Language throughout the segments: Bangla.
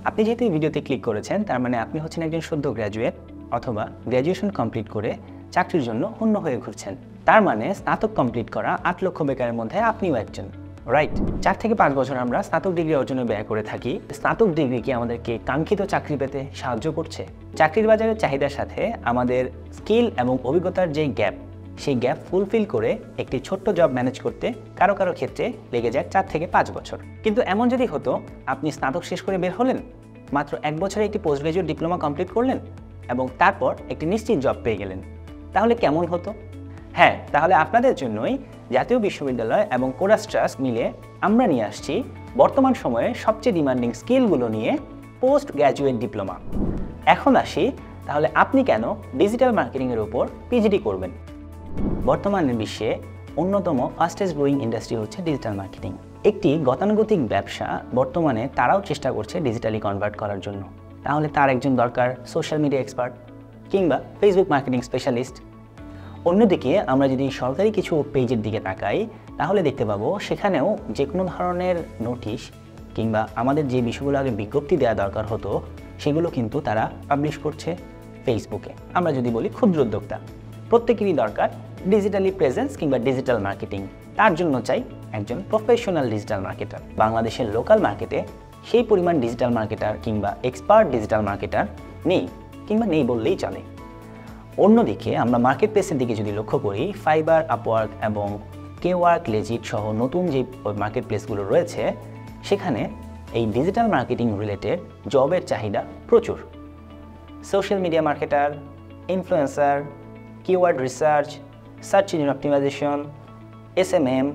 আপনি যেহেতু এই ভিডিওতে ক্লিক করেছেন তার মানে আপনি হচ্ছেন একজন সদ্য গ্র্যাজুয়েট অথবা গ্র্যাজুয়েশন কমপ্লিট করে চাকরির জন্য হন্য হয়ে ঘুরছেন। তার মানে স্নাতক কমপ্লিট করা 8 লক্ষ বেকারের মধ্যে আপনিও একজন, রাইট? 4 থেকে 5 বছর আমরা স্নাতক ডিগ্রি অর্জনে ব্যয় করে থাকি। স্নাতক ডিগ্রি কি আমাদেরকে কাঙ্ক্ষিত চাকরি পেতে সাহায্য করছে? চাকরির বাজারের চাহিদার সাথে আমাদের স্কিল এবং অভিজ্ঞতার যে গ্যাপ, সেই গ্যাপ ফুলফিল করে একটি ছোট্ট জব ম্যানেজ করতে কারো কারো ক্ষেত্রে লেগে যায় 4 থেকে 5 বছর। কিন্তু এমন যদি হতো আপনি স্নাতক শেষ করে বের হলেন, মাত্র 1 বছরে একটি পোস্ট গ্রাজুয়েট ডিপ্লোমা কমপ্লিট করলেন এবং তারপর একটি নিশ্চিত জব পেয়ে গেলেন, তাহলে কেমন হতো? হ্যাঁ, তাহলে আপনাদের জন্যই জাতীয় বিশ্ববিদ্যালয় এবং কোরাস ট্রাস্ট মিলে আমরা নিয়ে আসছি বর্তমান সময়ে সবচেয়ে ডিমান্ডিং স্কিলগুলো নিয়ে পোস্ট গ্র্যাজুয়েট ডিপ্লোমা। এখন আসি, তাহলে আপনি কেন ডিজিটাল মার্কেটিংয়ের উপর পিএইচডি করবেন? বর্তমানের বিশ্বে অন্যতম ফাস্টেস্ট গ্রোয়িং ইন্ডাস্ট্রি হচ্ছে ডিজিটাল মার্কেটিং। একটি গতানুগতিক ব্যবসা বর্তমানে তারাও চেষ্টা করছে ডিজিটালি কনভার্ট করার জন্য। তাহলে তার একজন দরকার সোশ্যাল মিডিয়া এক্সপার্ট কিংবা ফেসবুক মার্কেটিং স্পেশালিস্ট। অন্যদিকে আমরা যদি সরকারি কিছু পেজের দিকে তাকাই তাহলে দেখতে পাবো সেখানেও যে কোনো ধরনের নোটিশ কিংবা আমাদের যে বিষয়গুলো আগে বিজ্ঞপ্তি দেওয়া দরকার হতো সেগুলো কিন্তু তারা পাবলিশ করছে ফেসবুকে। আমরা যদি বলি ক্ষুদ্র উদ্যোক্তা, প্রত্যেকেরই দরকার ডিজিটালি প্রেজেন্স কিংবা ডিজিটাল মার্কেটিং। তার জন্য চাই একজন প্রফেশনাল ডিজিটাল মার্কেটার। বাংলাদেশের লোকাল মার্কেটে সেই পরিমাণ ডিজিটাল মার্কেটার কিংবা এক্সপার্ট ডিজিটাল মার্কেটার নেই, কিংবা নেই বললেই চলে। অন্যদিকে আমরা মার্কেট প্লেসের দিকে যদি লক্ষ্য করি, ফাইবার, আপওয়ার্ক এবং কেওয়ার্ক, লেজিট সহ নতুন যে মার্কেট প্লেসগুলো রয়েছে সেখানে এই ডিজিটাল মার্কেটিং রিলেটেড জবের চাহিদা প্রচুর। Social media marketer, influencer, keyword research, search engine optimization, SMM,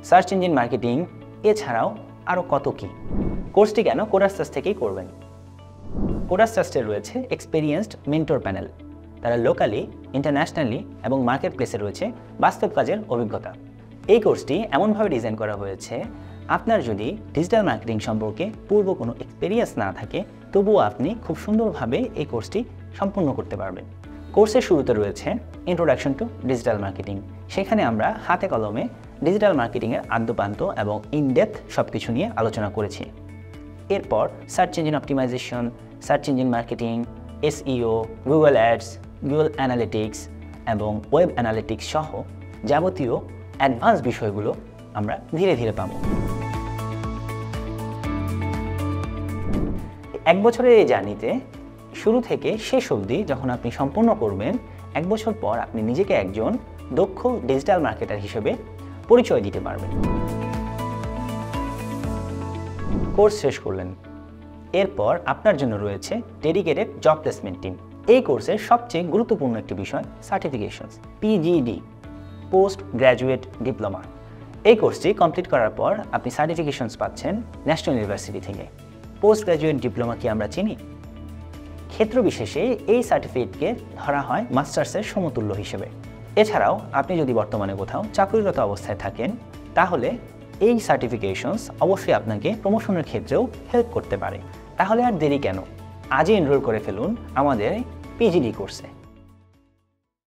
search engine marketing, এছাড়াও আরও কত কী। কোর্সটি কেন কোরাস ট্রাস্ট থেকেই করবেন? কোরাস ট্রাস্টের রয়েছে এক্সপেরিয়েন্সড মেন্টর প্যানেল। তারা লোকালি, ইন্টারন্যাশনালি এবং মার্কেট প্লেসে রয়েছে বাস্তব কাজের অভিজ্ঞতা। এই কোর্সটি এমনভাবে ডিজাইন করা হয়েছে, আপনার যদি ডিজিটাল মার্কেটিং সম্পর্কে পূর্ব কোনো এক্সপেরিয়েন্স না থাকে তবুও আপনি খুব সুন্দরভাবে এই কোর্সটি সম্পূর্ণ করতে পারবেন। কোর্সের শুরুতে রয়েছে ইন্ট্রোডাকশন টু ডিজিটাল মার্কেটিং। সেখানে আমরা হাতে কলমে ডিজিটাল মার্কেটিংয়ের আদ্যপান্ত এবং ইনডেপথ সব কিছু নিয়ে আলোচনা করেছি। এরপর search engine optimization, search engine marketing, SEO, Google ads, Google analytics এবং ওয়েব অ্যানালিটিক্স সহ যাবতীয় অ্যাডভান্স বিষয়গুলো আমরা ধীরে ধীরে পাব। 1 বছরের এই জার্নিতে শুরু থেকে শেষ অবধি যখন আপনি সম্পূর্ণ করবেন, 1 বছর পর আপনি নিজেকে একজন দক্ষ ডিজিটাল মার্কেটার হিসেবে পরিচয় দিতে পারবেন। কোর্স শেষ করলেন, এরপর আপনার জন্য রয়েছে ডেডিকেটেড জব প্লেসমেন্ট টিম। এই কোর্সের সবচেয়ে গুরুত্বপূর্ণ একটি বিষয় certifications, PGD, post graduate diploma. এই কোর্সটি কমপ্লিট করার পর আপনি সার্টিফিকেশনস পাচ্ছেন ন্যাশনাল ইউনিভার্সিটি থেকে। পোস্ট গ্র্যাজুয়েট ডিপ্লোমা কি আমরা চিনি? ক্ষেত্র বিশেষে এই সার্টিফিকেটকে ধরা হয় মাস্টার্সের সমতুল্য হিসেবে। এছাড়াও আপনি যদি বর্তমানে কোথাও চাকরিরত অবস্থায় থাকেন তাহলে এই সার্টিফিকেশনস অবশ্যই আপনাকে প্রমোশনের ক্ষেত্রেও হেল্প করতে পারে। তাহলে আর দেরি কেন, আজই এনরোল করে ফেলুন আমাদের PGD কোর্সে।